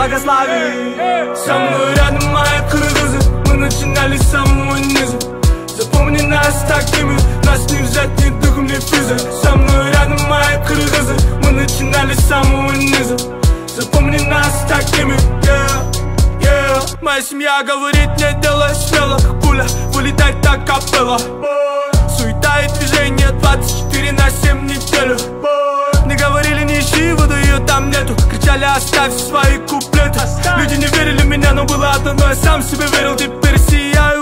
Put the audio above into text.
благослови. Со мной рядом моя кыргызы, мы начинали с самого низа. Запомни нас такими, нас не взять ни духом, ни физой. Со мной рядом мои кыргызы, мы начинали с самого низа. Запомни нас такими, Моя семья говорит, не делай смело, пуля вылетает так капелла. Суета и движение 24/7 неделю. Не говорили, не ищи, воду ее там нету. Кричали, оставь свои куплеты. Люди не верили в меня, но было одно, но я сам себе верил. Теперь сияю